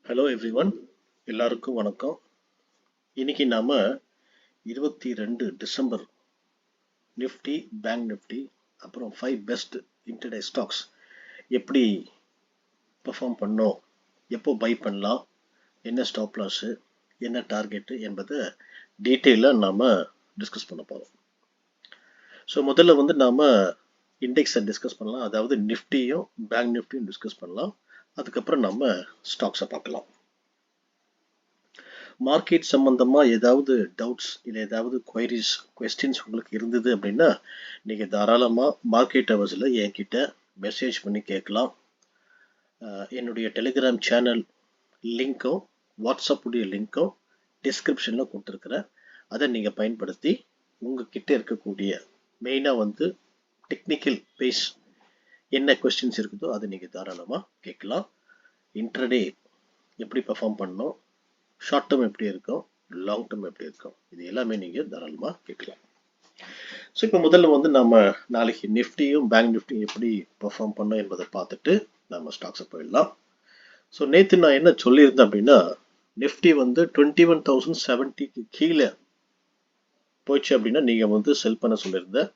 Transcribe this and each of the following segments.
Hello everyone, எல்லாருக்கும் வணக்கம். இன்னைக்கு நாம 22 டிசம்பர் நிஃப்டி, பேங்க் நிஃப்டி, அப்புறம் 5 பெஸ்ட் இன்டர்டே ஸ்டாக்ஸ் எப்படி பெர்ஃபார்ம் பண்ணோம், எப்போ பை பண்ணலாம், என்ன ஸ்டாப் லாஸு, என்ன டார்கெட்டு என்பதை டீட்டெயிலாக நாம் டிஸ்கஸ் பண்ண போகிறோம். ஸோ முதல்ல நாம் இண்டெக்ஸை டிஸ்கஸ் பண்ணலாம், அதாவது நிஃப்டியும் பேங்க் நிஃப்டியும் டிஸ்கஸ் பண்ணலாம். அதுக்கப்புறம் நம்ம ஸ்டாக்ஸை பார்க்கலாம். மார்க்கெட் சம்பந்தமா ஏதாவது டவுட்ஸ் இல்லை ஏதாவது கொஸ்டின்ஸ் உங்களுக்கு இருந்தது அப்படின்னா நீங்கள் தாராளமாக மார்க்கெட் ஹவர்ஸில் என்கிட்ட மெசேஜ் பண்ணி கேட்கலாம். என்னுடைய டெலிகிராம் சேனல் லிங்க்கும் வாட்ஸ்அப்புடைய லிங்க்கும் டிஸ்கிரிப்ஷனில் கொடுத்துருக்குறேன். அதை நீங்கள் பயன்படுத்தி உங்ககிட்ட இருக்கக்கூடிய மெயினாக டெக்னிக்கல் பேஸ் என்ன கொஸ்டின்ஸ் இருக்குதோ அதை நீங்கள் தாராளமாக கேட்கலாம். இன்ட்ரடே எப்படி பெர்ஃபார்ம் பண்ணணும், ஷார்ட் டேர்ம் எப்படி இருக்கும், லாங் டேர்ம் எப்படி இருக்கும், இது எல்லாமே நீங்கள் தாராளமாக கேட்கலாம். ஸோ இப்போ முதல்ல நம்ம நாளைக்கு நிஃப்டியும் பேங்க் நிஃப்டியும் எப்படி பெர்ஃபார்ம் பண்ணோம் என்பதை பார்த்துட்டு நம்ம ஸ்டாக்ஸை போயிடலாம். ஸோ நேற்று நான் என்ன சொல்லியிருந்தேன் அப்படின்னா, நிஃப்டி 21,070க்கு கீழே போயிடுச்சு அப்படின்னா நீங்கள் செல் பண்ண சொல்லியிருந்தேன்.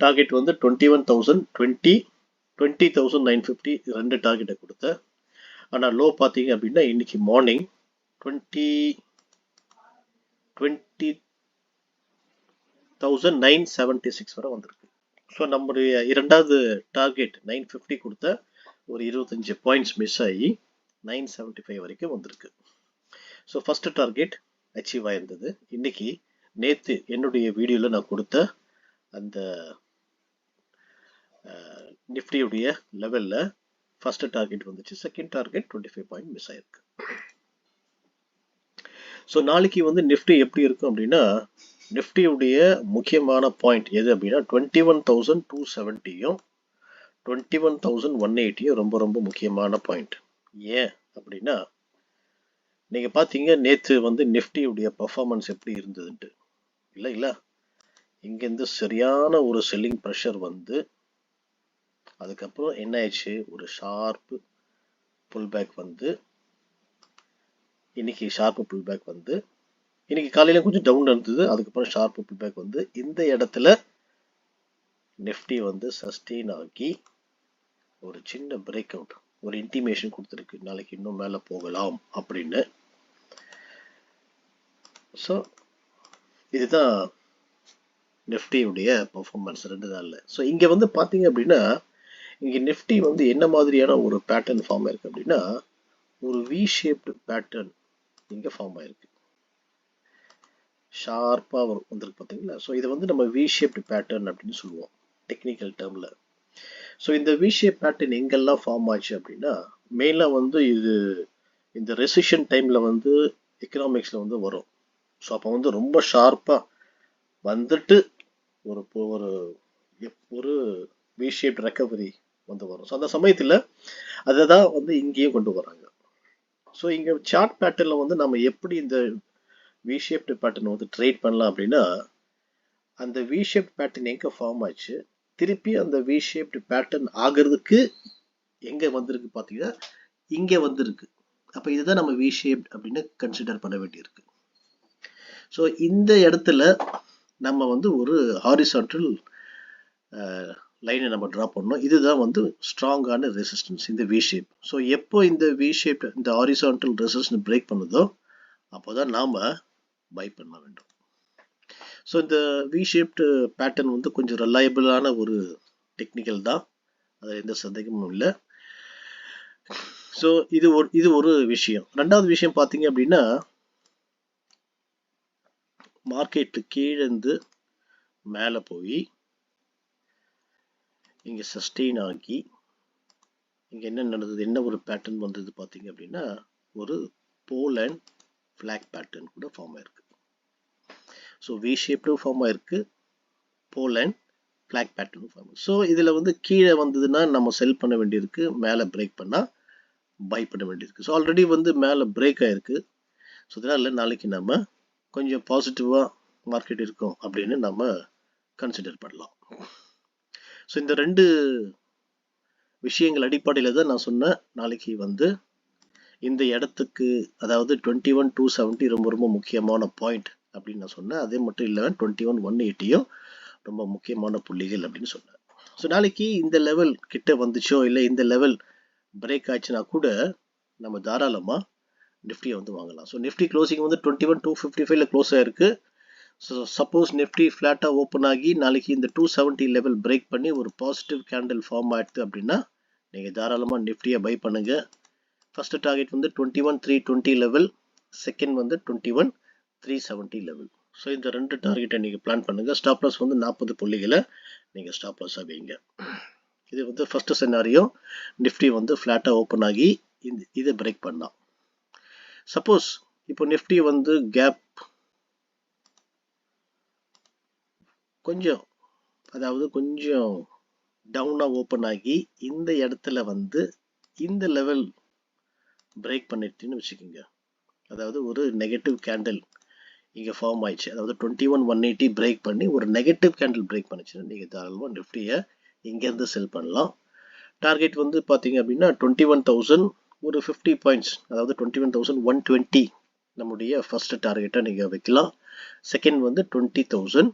டார்கெட் 21,020, 20,950 ரெண்டு டார்கெட்டை கொடுத்தேன். ஆனால் லோ பார்த்தீங்க அப்படின்னா இன்னைக்கு மார்னிங் 20,976 வரை வந்திருக்கு. ஸோ நம்முடைய இரண்டாவது டார்கெட் 950 கொடுத்த ஒரு 25 பாயிண்ட்ஸ் மிஸ் ஆகி 975 வரைக்கும் வந்திருக்கு. ஸோ ஃபர்ஸ்ட் டார்கெட் அச்சீவ் ஆயிருந்தது. இன்னைக்கு நேற்று என்னுடைய வீடியோவில் நான் கொடுத்த அந்த நிஃப்டியுடைய லெவலில் ஃபர்ஸ்ட் டார்கெட் வந்துச்சு, செகண்ட் டார்கெட் 25 பாயிண்ட் மிஸ் ஆயிருக்கு. ஸோ நாளைக்கு நிஃப்டி எப்படி இருக்கும் அப்படின்னா, நிஃப்டியுடைய முக்கியமான பாயிண்ட் எது அப்படின்னா 21,270யும் 21,180யும் ரொம்ப ரொம்ப முக்கியமான பாயிண்ட். ஏன் அப்படின்னா, நீங்கள் பார்த்தீங்க நேற்று நிஃப்டியுடைய பர்ஃபார்மன்ஸ் எப்படி இருந்ததுன்ட்டு இல்லை இங்கேருந்து சரியான ஒரு செல்லிங் ப்ரெஷர் அதுக்கப்புறம் என்ன ஆயிடுச்சு, ஒரு ஷார்ப்பு புல் பேக் இன்னைக்கு ஷார்ப்பு புல் பேக் இன்னைக்கு காலையில கொஞ்சம் டவுன் இருந்தது, அதுக்கப்புறம் ஷார்ப்பு புல் பேக் இந்த இடத்துல நிஃப்டி சஸ்டெயின் ஆகி ஒரு சின்ன பிரேக் அவுட், ஒரு இன்டிமேஷன் கொடுத்துருக்கு நாளைக்கு இன்னும் மேலே போகலாம் அப்படின்னு. ஸோ இதுதான் நிஃப்டியுடைய பர்ஃபார்மன்ஸ் 2 நாளில். ஸோ இங்கே பார்த்தீங்க அப்படின்னா, இங்கே நிஃப்டி என்ன மாதிரியான ஒரு பேட்டர்ன் ஃபார்ம் ஆயிருக்கு அப்படின்னா, ஒரு வி ஷேப்டு பேட்டர்ன் இங்கே ஃபார்ம் ஆயிருக்கு, ஷார்ப்பாக வந்திருக்கு பார்த்தீங்களா. ஸோ இது நம்ம வி ஷேப்டு பேட்டர்ன் அப்படின்னு சொல்லுவோம் டெக்னிக்கல் டேர்மில். ஸோ இந்த வி ஷேப் பேட்டர்ன் எங்கெல்லாம் ஃபார்ம் ஆச்சு அப்படின்னா, மெயினாக இது இந்த ரெசிஷன் டைமில் எக்கனாமிக்ஸில் வரும். ஸோ அப்போ ரொம்ப ஷார்ப்பாக ஒரு ஒரு வி ஷேப் ரெக்கவரி வரும். ஸோ அந்த சமயத்தில் அதை தான் இங்கேயும் கொண்டு வராங்க. ஸோ இங்கே சார்ட் பேட்டர்னில் நம்ம எப்படி இந்த வி ஷேப்டு பேட்டர்ன் ட்ரேட் பண்ணலாம் அப்படின்னா, அந்த வி ஷேப் பேட்டர்ன் எங்கே ஃபார்ம் ஆச்சு, திருப்பி அந்த வி ஷேப்டு பேட்டர்ன் ஆகிறதுக்கு எங்கே வந்திருக்கு பார்த்தீங்கன்னா இங்கே வந்திருக்கு. அப்போ இதுதான் நம்ம வி ஷேப் அப்படின்னு கன்சிடர் பண்ண வேண்டியிருக்கு. ஸோ இந்த இடத்துல நம்ம ஒரு ஹாரிசான்டல் லைனை நம்ம ட்ரா பண்ணோம். இதுதான் ஸ்ட்ராங்கான ரெசிஸ்டன்ஸ் இந்த வி ஷேப். ஸோ எப்போ இந்த வி ஷேப் இந்த ஹாரிசான்டல் ரெசிஸ்டன்ஸ் பிரேக் பண்ணுதோ அப்போதான் நாம பை பண்ண வேண்டும். ஸோ இந்த வி ஷேப்டு பேட்டர்ன் கொஞ்சம் ரிலையபிளான ஒரு டெக்னிக்கல் தான், அது எந்த சந்தேகமும் இல்லை. ஸோ இது ஒரு விஷயம். ரெண்டாவது விஷயம் பார்த்தீங்க அப்படின்னா, மார்க்கெட்டு கீழேருந்து மேலே போய் இங்கே சஸ்டெயின் ஆகி இங்கே என்ன நடந்தது, என்ன ஒரு பேட்டர்ன் வந்தது பார்த்தீங்க அப்படின்னா, ஒரு போல் அண்ட் ஃப்ளாக் பேட்டர்ன் கூட ஃபார்ம் ஆயிருக்கு. ஸோ வி ஷேப்டும் ஃபார்ம் ஆயிருக்கு, போல் அண்ட் ஃப்ளாக் பேட்டர்னும் ஃபார்ம் ஆயிருக்கு. ஸோ இதில் கீழே வந்ததுன்னா நம்ம செல் பண்ண வேண்டியிருக்கு, மேலே பிரேக் பண்ணால் பை பண்ண வேண்டியிருக்கு. ஸோ ஆல்ரெடி மேலே பிரேக் ஆயிருக்கு. ஸோ இதனால் நாளைக்கு நம்ம கொஞ்சம் பாசிட்டிவாக மார்க்கெட் இருக்கும் அப்படின்னு நம்ம கன்சிடர் பண்ணலாம். ஸோ இந்த 2 விஷயங்கள் அடிப்படையில் தான் நான் சொன்னேன் நாளைக்கு இந்த இடத்துக்கு அதாவது 21,270 ரொம்ப ரொம்ப முக்கியமான பாயிண்ட் அப்படின்னு நான் சொன்னேன். அதே மட்டும் இல்லாமல் 21,180யும் ரொம்ப முக்கியமான புள்ளிகள் அப்படின்னு சொன்னேன். ஸோ நாளைக்கு இந்த லெவல் கிட்ட வந்துச்சோ இல்லை இந்த லெவல் பிரேக் ஆச்சுன்னா கூட நம்ம தாராளமாக நிஃப்டியை வந்து வாங்கலாம். ஸோ நிஃப்டி க்ளோசிங் வந்து 21,255 க்ளோஸ் ஆயிருக்கு. ஸோ சப்போஸ் நிஃப்டி ஃப்ளாட்டாக ஓப்பன் ஆகி நாளைக்கு இந்த 270 லெவல் பிரேக் பண்ணி ஒரு பாசிட்டிவ் கேண்டில் ஃபார்ம் ஆயிடுது அப்படின்னா நீங்கள் தாராளமாக நிஃப்டியை பை பண்ணுங்க. ஃபர்ஸ்ட் டார்கெட் வந்து 21,320 லெவல், செகண்ட் வந்து 21,370 லெவல். ஸோ இந்த ரெண்டு டார்கெட்டை நீங்கள் பிளான் பண்ணுங்க. ஸ்டாப் லாஸ் வந்து 40 புள்ளிகளை நீங்கள் ஸ்டாப் லாஸாக வைங்க. இது வந்து ஃபர்ஸ்ட் செனாரியோ, நிஃப்டி வந்து ஃப்ளாட்டாக ஓப்பன் ஆகி இதை பிரேக் பண்ணலாம். சப்போஸ் இப்போ நிஃப்டி வந்து கேப் கொஞ்சம் டவுனாக ஓப்பன் ஆகி இந்த இடத்துல வந்து இந்த லெவல் பிரேக் பண்ணிட்டுன்னு வச்சுக்கோங்க. அதாவது ஒரு நெகட்டிவ் கேண்டில் இங்கே ஃபார்ம் ஆயிடுச்சு. அதாவது 21,180 பிரேக் பண்ணி ஒரு நெகட்டிவ் கேண்டில் பிரேக் பண்ணிச்சுன்னா நீங்கள் தாராளமாக நிஃப்டியை இங்கேருந்து செல் பண்ணலாம். டார்கெட் வந்து பார்த்தீங்க அப்படின்னா 21,000 ஒரு 50 பாயிண்ட்ஸ், அதாவது 21,120 நம்முடைய ஃபர்ஸ்ட் டார்கெட்டை நீங்கள் வைக்கலாம். செகண்ட் வந்து 20,000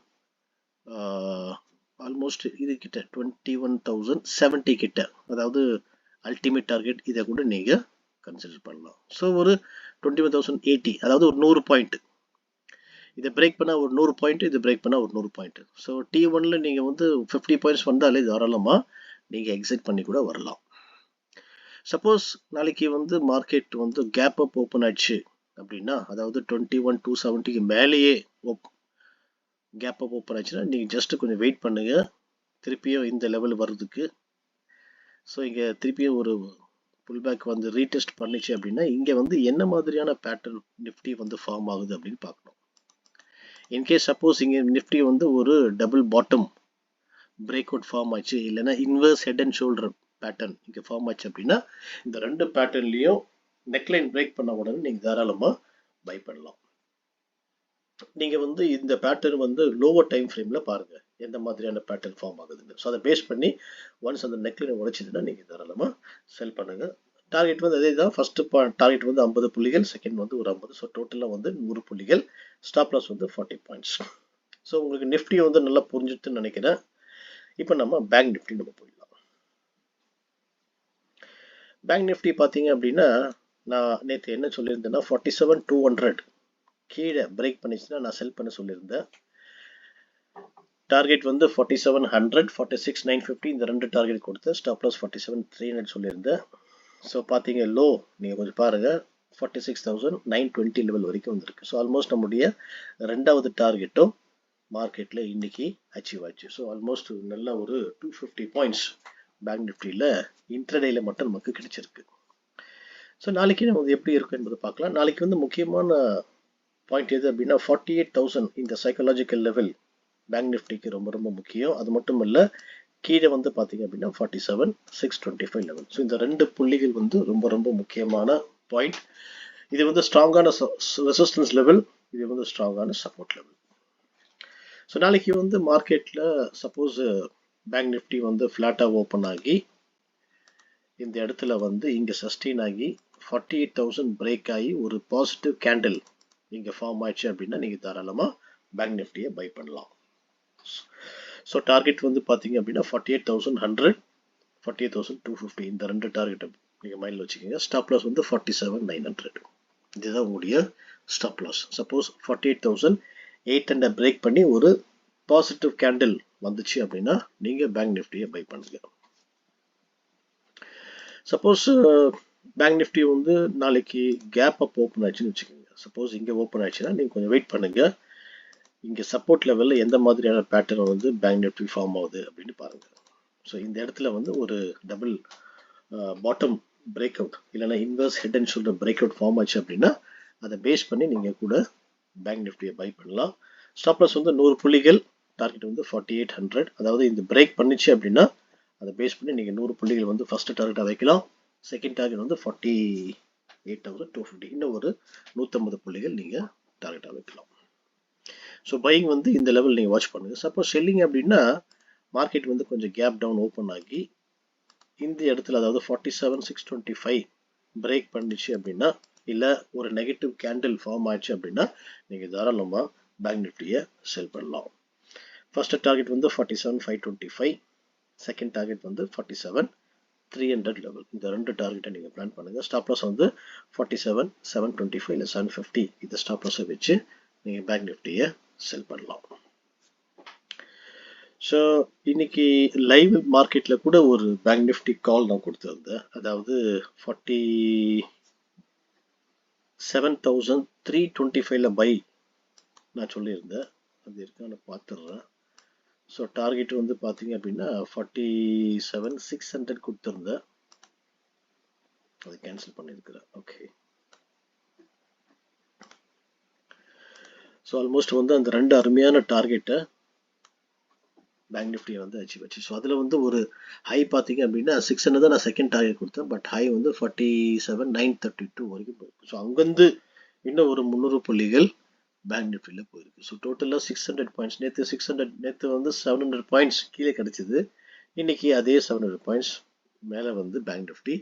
ஆல்மோஸ்ட் இது கிட்ட 21,070 கிட்ட, அதாவது அல்டிமேட் டார்கெட், இதை கூட நீங்கள் கன்சிடர் பண்ணலாம். ஸோ ஒரு 21,080, அதாவது ஒரு 100 பாயிண்ட். இதை பிரேக் பண்ணால் ஒரு 100 பாயிண்ட், இதை பிரேக் பண்ணால் ஒரு 100 பாயிண்ட். ஸோ T1ல நீங்கள் வந்து 50 பாயிண்ட்ஸ் வந்தாலே தாராளமாக நீங்கள் எக்ஸிட் பண்ணி கூட வரலாம். சப்போஸ் நாளைக்கு வந்து மார்க்கெட் வந்து கேப் அப் ஓப்பன் ஆயிடுச்சு அப்படின்னா, அதாவது 21,270க்கு மேலேயே கேப் அப் ஓப்பன் ஆச்சுன்னா நீங்கள் ஜஸ்ட் கொஞ்சம் வெயிட் பண்ணுங்க, திருப்பியும் இந்த லெவல் வர்றதுக்கு. ஸோ இங்கே திருப்பியும் ஒரு புல் பேக் வந்து ரீடெஸ்ட் பண்ணிச்சு அப்படின்னா இங்கே வந்து என்ன மாதிரியான பேட்டர்ன் நிஃப்டி வந்து ஃபார்ம் ஆகுது அப்படின்னு பார்க்கணும். இன்கேஸ் சப்போஸ் இங்கே நிஃப்டி வந்து ஒரு double bottom break out form ஆச்சு, இல்லைன்னா inverse head and shoulder pattern இங்கே ஃபார்ம் ஆச்சு அப்படின்னா இந்த ரெண்டு பேட்டர்ன்லையும் நெக்லைன் பிரேக் பண்ண உடனே நீங்கள் தாராளமாக பை பண்ணலாம். நீங்கள் வந்து இந்த பேட்டர்ன் வந்து லோவர் டைம் ஃப்ரேமில் பாருங்கள் எந்த மாதிரியான பேட்டர்ன் ஃபார்ம் ஆகுதுன்னு. ஸோ அதை பேஸ் பண்ணி ஒன்ஸ் அந்த நெக்லைன் உடைச்சதுன்னா நீங்கள் தாராளமாக செல் பண்ணுங்கள். டார்கெட் வந்து அதே தான். ஃபர்ஸ்ட் டார்கெட் வந்து 50 புள்ளிகள், செகண்ட் வந்து ஒரு 50. ஸோ டோட்டலாக வந்து 100 புள்ளிகள். ஸ்டாப் லாஸ் வந்து 40 பாயிண்ட்ஸ். ஸோ உங்களுக்கு நிஃப்டி வந்து நல்லா புரிஞ்சுட்டுன்னு நினைக்கிறேன். இப்போ நம்ம பேங்க் நிஃப்டி நம்ம போயிடலாம். பேங்க் நிஃப்டி பார்த்தீங்க அப்படின்னா நான் நேற்று என்ன சொல்லியிருந்தேன்னா 47,200 கீழே பிரேக் பண்ணிச்சுன்னா நான் செல் பண்ண சொல்லியிருந்தேன். டார்கெட் வந்து 47,100, 46,950 இந்த ரெண்டு டார்கெட் கொடுத்தேன். ஸ்டாப் லாஸ் 47,300 சொல்லியிருந்தேன். ஸோ பார்த்தீங்க லோ நீங்கள் கொஞ்சம் பாருங்கள் 46,920 லெவல் வரைக்கும் வந்திருக்கு. ஸோ ஆல்மோஸ்ட் நம்முடைய ரெண்டாவது டார்கெட்டும் மார்க்கெட்டில் இன்னைக்கு அச்சீவ் ஆச்சு. ஸோ ஆல்மோஸ்ட் நல்ல ஒரு 250 பாயிண்ட்ஸ் பேங்க் நிஃப்டியில் இன்ட்ரடேல மட்டும் நமக்கு கிடைச்சிருக்கு. ஸோ நாளைக்கு நம்ம எப்படி இருக்கும் என்பதை பார்க்கலாம். நாளைக்கு வந்து முக்கியமான பாயிண்ட் எது அப்படின்னா 48,000 இந்த சைக்காலஜிக்கல் லெவல் பேங்க் நிஃப்டிக்கு ரொம்ப ரொம்ப முக்கியம். அது மட்டும் இல்லை, கீழே வந்து பார்த்தீங்க அப்படின்னா 47,625 லெவல். ஸோ இந்த ரெண்டு புள்ளிகள் வந்து ரொம்ப ரொம்ப முக்கியமான பாயிண்ட். இது வந்து ஸ்ட்ராங்கான ரெசிஸ்டன்ஸ் லெவல், இது வந்து ஸ்ட்ராங்கான சப்போர்ட் லெவல். ஸோ நாளைக்கு வந்து மார்க்கெட்டில் சப்போஸ் பேங்க் நிஃப்டி வந்து ஃப்ளாட்டாக ஓப்பன் ஆகி இந்த இடத்துல வந்து இங்கே சஸ்டெயின் ஆகி 48,000 பிரேக் ஆகி ஒரு பாசிட்டிவ் கேண்டில் இங்கே ஃபார்ம் ஆயிடுச்சு அப்படின்னா நீங்கள் தாராளமாக பேங்க் நிஃப்டியை பை பண்ணலாம். ஸோ டார்கெட் வந்து பார்த்தீங்க அப்படின்னா 48,100, 48,250 இந்த ரெண்டு டார்கெட்டை நீங்கள் மைண்டில் வச்சுக்கோங்க. ஸ்டாப் லாஸ் வந்து 47,900. இதுதான் உங்களுடைய ஸ்டாப் லாஸ். சப்போஸ் 48,800 பிரேக் பண்ணி ஒரு பாசிட்டிவ் கேண்டில் வந்துச்சு அப்படின்னா நீங்கள் பேங்க் நிஃப்டியை பை பண்ணுங்க. சப்போஸ் பேங்க் நிஃப்டி வந்து நாளைக்கு கேப் அப் ஓப்பன் ஆச்சுன்னு வச்சுக்கோங்க. சப்போஸ் இங்கே ஓப்பன் ஆச்சுன்னா நீங்கள் கொஞ்சம் வெயிட் பண்ணுங்க. இங்கே சப்போர்ட் லெவலில் எந்த மாதிரியான பேட்டர்ன் வந்து பேங்க் நிஃப்டி ஃபார்ம் ஆகுது அப்படின்னு பாருங்கள். ஸோ இந்த இடத்துல வந்து ஒரு டபுள் பாட்டம் பிரேக் அவுட் இல்லைன்னா inverse head and shoulder break out form ஆச்சு அப்படின்னா அதை பேஸ் பண்ணி நீங்கள் கூட பேங்க் நிஃப்டியை பை பண்ணலாம். ஸ்டாப் லாஸ் வந்து 100 புள்ளிகள், டார்கெட் வந்து 4800. அதாவது இந்த பிரேக் பண்ணிச்சு அப்படின்னா அதை பேஸ் பண்ணி நீங்கள் 100 புள்ளிகள் வந்து ஃபர்ஸ்ட் டார்கெட்டாக வைக்கலாம். செகண்ட் டார்கெட் வந்து 48,250. இன்னும் ஒரு 150 புள்ளிகள் நீங்கள் டார்கெட்டாக வைக்கலாம். ஸோ பையிங் வந்து இந்த லெவல் நீங்கள் வாட்ச் பண்ணுங்கள். சப்போஸ் செல்லிங் அப்படின்னா மார்க்கெட் வந்து கொஞ்சம் கேப் டவுன் ஓப்பன் ஆகி இந்த இடத்துல, அதாவது 47,625 பிரேக் பண்ணிச்சு அப்படின்னா இல்லை ஒரு நெகட்டிவ் கேண்டில் ஃபார்ம் ஆயிடுச்சு அப்படின்னா நீங்கள் தாராளமாக பேங்க் நிஃப்டியை செல் பண்ணலாம். ஃபர்ஸ்ட் டார்கெட் வந்து 47,525, செகண்ட் டார்கெட் வந்து 47,300 லெவல். இந்த ரெண்டு டார்கெட்டை நீங்கள் பிளான் பண்ணுங்கள். ஸ்டாப் லாஸ் வந்து 47,725 இல்லை 750 இந்த ஸ்டாப் லாஸை வச்சு நீங்கள் பேங்க் நிஃப்டியை செல் பண்ணலாம். ஸோ இன்னைக்கு லைவ் மார்க்கெட்டில் கூட ஒரு பேங்க் நிஃப்டி கால் நான் கொடுத்துருந்தேன். அதாவது 47,325 பை நான் சொல்லியிருந்தேன். அது இருக்கான்னு பார்த்துடுறேன். ஸோ டார்கெட் வந்து பார்த்தீங்க அப்படின்னா 47,600 கொடுத்துருந்தேன். அதை கேன்சல் பண்ணியிருக்கிறேன். ஓகே, ஸோ ஆல்மோஸ்ட் வந்து அந்த ரெண்டு அருமையான டார்கெட்டை பேங்க் நிஃப்டியை வந்து அச்சீவ் ஆச்சு. ஸோ அதில் வந்து ஒரு ஹை பார்த்தீங்க அப்படின்னா 600 தான் நான் செகண்ட் டார்கெட் கொடுத்தேன். பட் ஹை வந்து 47,932 வரைக்கும் போயிருக்கு. ஸோ அங்கேருந்து இன்னும் ஒரு 300 புள்ளிகள் பேங்க் நிஃப்டியில் போயிருக்கு. ஸோ டோட்டலாக 600 பாயிண்ட்ஸ். நேற்று வந்து 700 பாயிண்ட்ஸ் கீழே கிடைச்சிது. இன்னைக்கு அதே 700 பாயிண்ட்ஸ் மேலே வந்து பேங்க் நிஃப்டி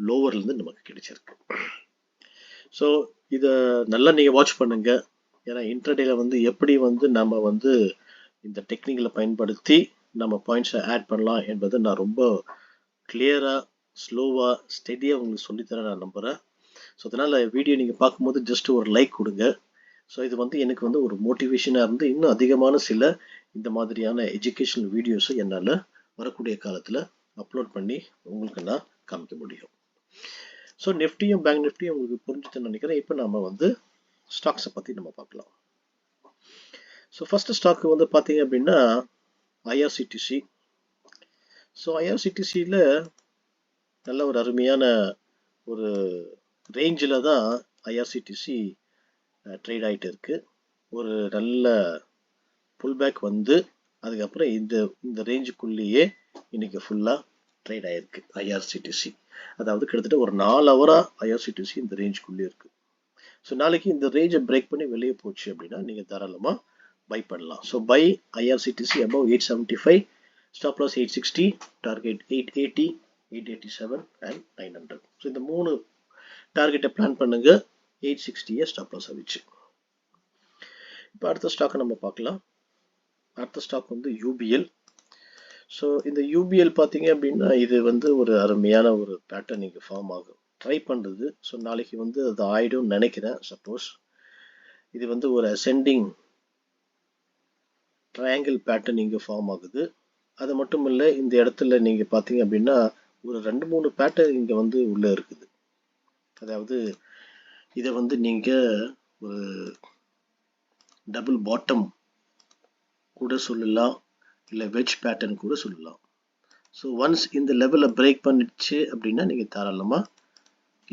லோவர்லேருந்து நமக்கு கிடைச்சிருக்கு. ஸோ இதை நல்லா நீங்கள் வாட்ச் பண்ணுங்க. ஏன்னா இன்ட்ரடேல வந்து எப்படி வந்து நம்ம வந்து இந்த டெக்னிக்கலை பயன்படுத்தி நம்ம பாயிண்ட்ஸை ஆட் பண்ணலாம் என்பதை நான் ரொம்ப கிளியராக ஸ்லோவாக ஸ்டெடியாக உங்களுக்கு சொல்லித்தரேன் நான் நம்புகிறேன். ஸோ அதனால் வீடியோ நீங்கள் பார்க்கும்போது ஜஸ்ட் ஒரு லைக் கொடுங்க. ஸோ இது வந்து எனக்கு வந்து ஒரு மோட்டிவேஷனாக இருந்து இன்னும் அதிகமான சில இந்த மாதிரியான எஜுகேஷனல் வீடியோஸை என்னால் வரக்கூடிய காலத்தில் அப்லோட் பண்ணி உங்களுக்கு நான் காமிக்க முடியும். ஸோ நிஃப்டியும் பேங்க் நிஃப்டியும் உங்களுக்கு புரிஞ்சுதுன்னு நினைக்கிறேன். இப்போ நம்ம வந்து ஸ்டாக்ஸை பற்றி நம்ம பார்க்கலாம். ஸோ ஃபஸ்ட்டு ஸ்டாக்கு வந்து பார்த்தீங்க அப்படின்னா ஐஆர்சிடிசி. ஸோ ஐஆர்சிடிசியில் நல்ல ஒரு அருமையான ஒரு ரேஞ்சில் தான் ஐஆர்சிடிசி ட்ரேட் ஆகிட்டு இருக்கு. ஒரு நல்ல புல்பேக் வந்து அதுக்கப்புறம் இந்த ரேஞ்சுக்குள்ளேயே இன்னைக்கு ஃபுல்லாக ட்ரேட் ஆகிருக்கு ஐஆர்சிடிசி. அதாவது கிட்டத்தட்ட ஒரு 4 ஹவராக ஐஆர்சிடிசி இந்த ரேஞ்சுக்குள்ளேயே இருக்கு. ஸோ நாளைக்கு இந்த ரேஞ்சை பிரேக் பண்ணி வெளியே போச்சு அப்படின்னா நீங்கள் தாராளமாக பை பண்ணலாம். So buy IRCTC above 875, stop loss 860, target 880, 887 and 900. So இந்த 3 டார்கெட்டை பிளான் பண்ணுங்க. 860 ஸ்டாப் லாஸை வச்சு. இப்போ அடுத்த ஸ்டாக்கை நம்ம பார்க்கலாம். அடுத்த ஸ்டாக் வந்து யூபிஎல். ஸோ இந்த யூபிஎல் பார்த்தீங்க அப்படின்னா இது வந்து ஒரு அருமையான ஒரு பேட்டர்ன் இங்கே ஃபார்ம் ஆகும் ட்ரை பண்ணுறது. ஸோ நாளைக்கு வந்து அது ஆயிடும்னு நினைக்கிறேன். சப்போஸ் இது வந்து ஒரு அசெண்டிங் ட்ரையாங்கிள் பேட்டர்ன் இங்கே ஃபார்ம் ஆகுது. அது மட்டும் இல்லை, இந்த இடத்துல நீங்கள் பார்த்தீங்க அப்படின்னா ஒரு 2-3 பேட்டர்ன் இங்கே வந்து உள்ளே இருக்குது. அதாவது இதை வந்து நீங்கள் ஒரு டபுள் பாட்டம் கூட சொல்லலாம், இல்லை வெஜ் பேட்டர்ன் கூட சொல்லலாம். ஸோ ஒன்ஸ் இந்த லெவலில் பிரேக் பண்ணிடுச்சு அப்படின்னா நீங்கள் தாராளமாக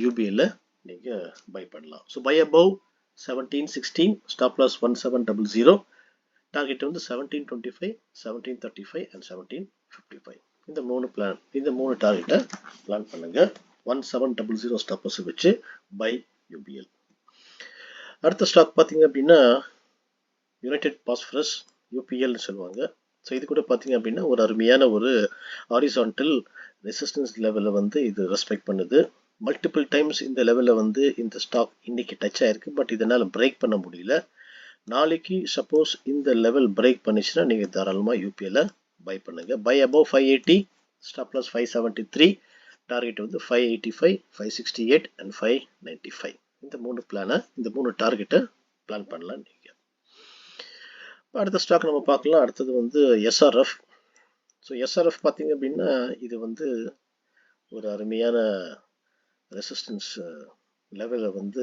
யூபிஎல்ல நீங்கள் பை பண்ணலாம். So buy above 1716, stop loss 1700, target வந்து 1725, 1735 and 1755. இந்த மூணு டார்கெட்டை பிளான் பண்ணுங்க. 1700 ஸ்டாப் லாஸ் வச்சு பை யூபிஎல். அடுத்த ஸ்டாக் பார்த்தீங்க அப்படின்னா யுனைடெட் பாஸ்பரஸ், யூபிஎல்னு சொல்லுவாங்க. ஸோ இது கூட பார்த்தீங்க அப்படின்னா ஒரு அருமையான ஒரு ஹாரிசான்டல் ரெசிஸ்டன்ஸ் லெவலில் வந்து இது ரெஸ்பெக்ட் பண்ணுது. மல்டிபிள் டைம்ஸ் இந்த லெவலில் வந்து இந்த ஸ்டாக் இன்னைக்கு டச் ஆயிருக்கு. பட் இதனால் பிரேக் பண்ண முடியல. நாளைக்கு சப்போஸ் இந்த லெவல் பிரேக் பண்ணிச்சுன்னா நீங்கள் தாராளமாக யூபிஎல்ல பை பண்ணுங்க. Buy above 580, stop loss 573, target வந்து 585, 568 and 595. இந்த மூணு டார்கெட்டை பிளான் பண்ணலாம் நீங்கள். அடுத்த ஸ்டாக் நம்ம பார்க்கலாம். அடுத்தது வந்து எஸ்ஆர்எஃப். ஸோ எஸ்ஆர்எஃப் பார்த்தீங்க அப்படின்னா இது வந்து ஒரு அருமையான ரெசிஸ்டன்ஸ் லெவலை வந்து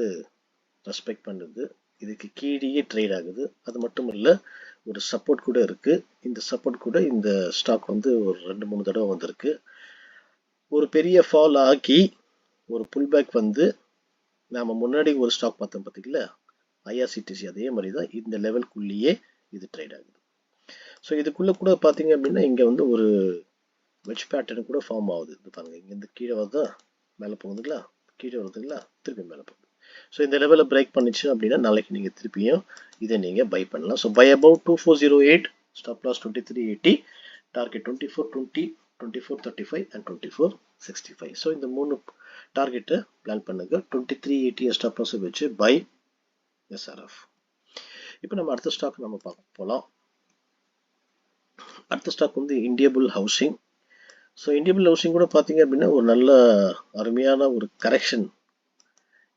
ரெஸ்பெக்ட் பண்ணுது. இதுக்கு கீழேயே ட்ரேட் ஆகுது. அது மட்டும் இல்லை, ஒரு சப்போர்ட் கூட இருக்குது. இந்த சப்போர்ட் கூட இந்த ஸ்டாக் வந்து ஒரு 2-3 தடவை வந்திருக்கு. ஒரு பெரிய ஃபால் ஆகி ஒரு புல்பேக் வந்து நாம் முன்னாடி ஒரு ஸ்டாக் பார்த்தோம் பார்த்தீங்களா ஐஆர்சிடிசி, அதே மாதிரி தான் இந்த லெவலுக்குள்ளேயே இது ட்ரேட் ஆகுது. ஸோ இதுக்குள்ளே கூட பார்த்தீங்க அப்படின்னா இங்கே வந்து ஒரு வெஜ் பேட்டர்ன் கூட ஃபார்ம் ஆகுது. இது பாருங்க, இங்கேருந்து கீழே வருதா, மேலே போகுதுங்களா, கீழே வருதுங்களா, திருப்பி மேலே போகுது. ஸோ இந்த லெவலில் பிரேக் பண்ணிச்சு அப்படின்னா நாளைக்கு நீங்கள் திருப்பியும் இதை நீங்கள் பை பண்ணலாம். So buy above 2408, stop loss 2380, target 2420, 2435 and 24 65. So இந்த 3 டார்கெட்டை பிளான் பண்ணுங்க. 2380 ஸ்டாப் லாஸ் வச்சு பை எஸ்ஆர்எஃப். இப்போ நம்ம அடுத்த ஸ்டாக் நம்ம பார்க்க போகலாம். அடுத்த ஸ்டாக் வந்து இந்தியபுல் ஹவுசிங். ஸோ இந்தியபுல் ஹவுசிங் கூட பார்த்தீங்க அப்படின்னா ஒரு நல்ல அருமையான ஒரு கரெக்ஷன்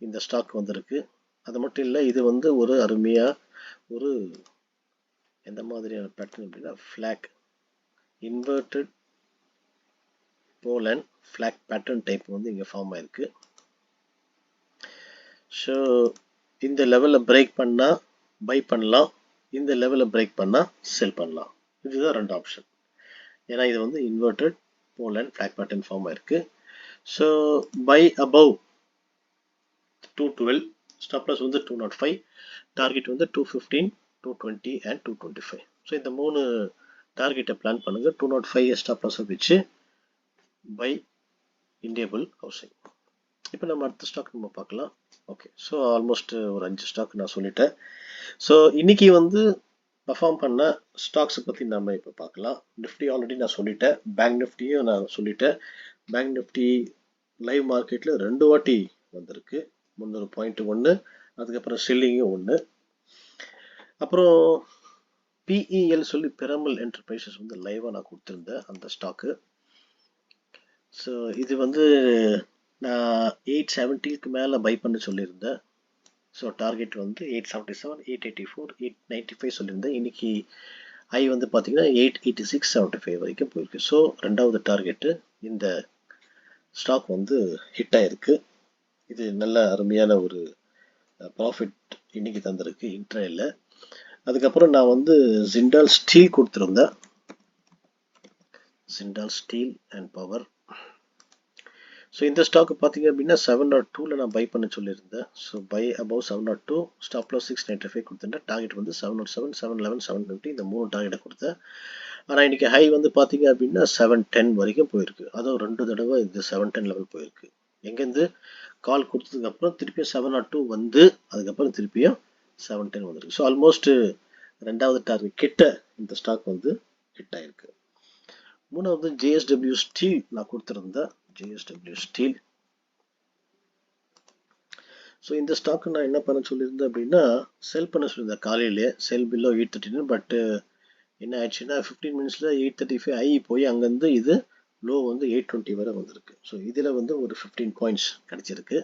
இந்த ஸ்டாக் வந்திருக்கு. அது மட்டும் இல்லை, இது வந்து ஒரு அருமையாக ஒரு எந்த மாதிரியான பேட்டர்ன் அப்படின்னா flag inverted pole and flag pattern type வந்து இங்கே ஃபார்ம் ஆயிருக்கு. ஸோ இந்த லெவலில் பிரேக் பண்ணால் பை பண்ணலாம், இந்த லெவலில் பிரேக் பண்ணால் செல் பண்ணலாம். இதுதான் 2 ஆப்ஷன். ஏன்னா இது வந்து inverted pole and flag pattern form ஆயிருக்கு. So buy above 212, stop loss வந்து 205, டார்கெட் வந்து 215, 220 அண்ட் 225. ஸோ இந்த 3 டார்கெட்டை பிளான் பண்ணுங்க. 205 ஸ்டாப் லாஸை வச்சு பை இந்தியபுல் ஹவுசிங். இப்போ நம்ம அடுத்த ஸ்டாக் நம்ம பார்க்கலாம். ஓகே, ஸோ ஆல்மோஸ்ட் ஒரு 5 ஸ்டாக் நான் சொல்லிட்டேன். ஸோ இன்னைக்கு வந்து பர்ஃபார்ம் பண்ண ஸ்டாக்ஸை பற்றி நம்ம இப்போ பார்க்கலாம். நிஃப்டி ஆல்ரெடி நான் சொல்லிட்டேன், பேங்க் நிஃப்டியும் நான் சொல்லிட்டேன். பேங்க் நிஃப்டி லைவ் மார்க்கெட்டில் 2 வாட்டி வந்திருக்கு. 300.1, அதுக்கப்புறம் செல்லிங்கும் 1. அப்புறம் பிஇஎல் சொல்லி பிரமல் என்டர்பிரைசஸ் வந்து லைவாக நான் கொடுத்துருந்தேன் அந்த ஸ்டாக்கு. ஸோ இது வந்து நான் 870க்கு மேலே பை பண்ண சொல்லியிருந்தேன். ஸோ டார்கெட் வந்து 877, 884, 895 சொல்லியிருந்தேன். இன்னைக்கு ஐ வந்து பார்த்தீங்கன்னா 886.75 வரைக்கும் போயிருக்கு. ஸோ 2வது டார்கெட்டு இந்த ஸ்டாக் வந்து ஹிட் ஆயிருக்கு. இது நல்ல அருமையான ஒரு ப்ராஃபிட் இன்னைக்கு தந்திருக்கு இன்ட்ரேல. அதுக்கப்புறம் நான் வந்து ஜிண்டால் ஸ்டீல் கொடுத்துருந்தேன். Jindal steel and power. So இந்த ஸ்டாக் பார்த்தீங்க அப்படின்னா 702ல் நான் பை பண்ண சொல்லியிருந்தேன். So buy above 702, stop loss 695 கொடுத்துருந்தேன். டார்கெட் வந்து 707, 711, 750 இந்த 3 டார்கெட்டை கொடுத்தேன். ஆனால் இன்னைக்கு ஹை வந்து பார்த்தீங்க அப்படின்னா 710 வரைக்கும் போயிருக்கு. அதுவும் 2 தடவை இந்த 710 லெவல் போயிருக்கு. எங்கேருந்து கால் கொடுத்ததுக்கப்புறம் திருப்பியும் 702 வந்து அதுக்கப்புறம் திருப்பியும் 710 வந்துருக்கு. ஸோ ஆல்மோஸ்ட் 2வது டார்கெட் கிட்ட இந்த ஸ்டாக் வந்து ஹிட் ஆயிருக்கு. 3வது ஜேஎஸ்டபிள்யூ ஸ்டீல் நான் கொடுத்துருந்தேன். JSW steel. ஸோ இந்த ஸ்டாக் நான் என்ன பண்ண சொல்லியிருந்தேன் அப்படின்னா செல் பண்ண சொல்லியிருந்தேன் காலையிலே, செல் பில்லோ 839. பட் என்ன ஆயிடுச்சுன்னா 15 மினிட்ஸில் 835 ஐ போய் அங்கேருந்து இது லோ வந்து 820 வரை வந்திருக்கு. ஸோ இதில் வந்து ஒரு 15 பாயிண்ட்ஸ் கிடைச்சிருக்கு.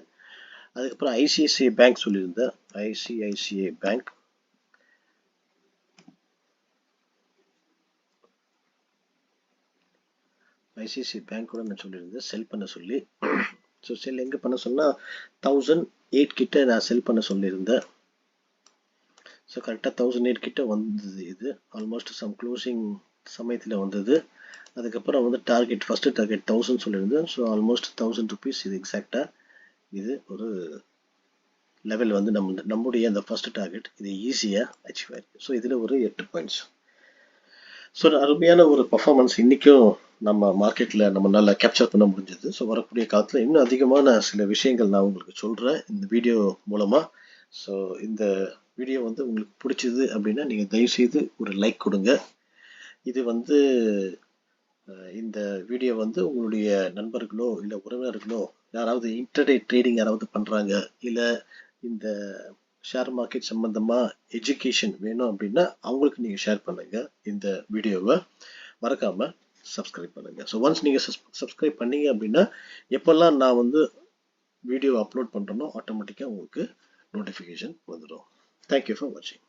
அதுக்கப்புறம் ஐசிஐசிஐ பேங்க் சொல்லியிருந்தேன். ஐசிஐசிஐ பேங்க் ஐசிஐசிஐ பேங்க் கூட நான் சொல்லியிருந்தேன் செல் பண்ண சொல்லி. ஸோ செல் எங்கே பண்ண சொன்னால் 1008 கிட்ட நான் செல் பண்ண சொல்லியிருந்தேன். ஸோ கரெக்டாக 1008 கிட்ட வந்தது. இது ஆல்மோஸ்ட் சம் க்ளோசிங் சமயத்தில் வந்தது. அதுக்கப்புறம் வந்து டார்கெட் ஃபஸ்ட்டு டார்கெட் 1000 சொல்லியிருந்தேன். ஸோ ஆல்மோஸ்ட் 1000 ருபீஸ் இது எக்ஸாக்டாக இது ஒரு லெவல் வந்து நம்முடைய அந்த ஃபர்ஸ்ட் டார்கெட் இது ஈஸியாக அச்சீவ் ஆயிருக்கு. ஸோ இதில் ஒரு 8 பாயிண்ட்ஸ். ஸோ அருமையான ஒரு பர்ஃபார்மன்ஸ் இன்றைக்கும் நம்ம மார்க்கெட்டில் நம்மளால் கேப்சர் பண்ண முடிஞ்சது. ஸோ வரக்கூடிய காலத்தில் இன்னும் அதிகமான சில விஷயங்கள் நான் உங்களுக்கு சொல்கிறேன் இந்த வீடியோ மூலமாக. ஸோ இந்த வீடியோ வந்து உங்களுக்கு பிடிச்சிது அப்படின்னா நீங்கள் தயவுசெய்து ஒரு லைக் கொடுங்க. இது வந்து இந்த வீடியோ வந்து உங்களுடைய நண்பர்களோ இல்லை உறவினர்களோ யாராவது இன்டர்டே ட்ரேடிங் யாராவது பண்ணுறாங்க, இல்லை இந்த ஷேர் மார்க்கெட் சம்பந்தமாக எஜுகேஷன் வேணும் அப்படின்னா அவங்களுக்கு நீங்கள் ஷேர் பண்ணுங்கள் இந்த வீடியோவை. மறக்காமல் சப்ஸ்கிரைப் பண்ணுங்கள். ஸோ ஒன்ஸ் நீங்கள் சப்ஸ்கிரைப் பண்ணீங்க அப்படின்னா எப்போல்லாம் நான் வந்து வீடியோ அப்லோட் பண்ணுறேனோ ஆட்டோமேட்டிக்காக உங்களுக்கு நோட்டிஃபிகேஷன் வந்துடும். தேங்க்யூ ஃபார் வாட்சிங்.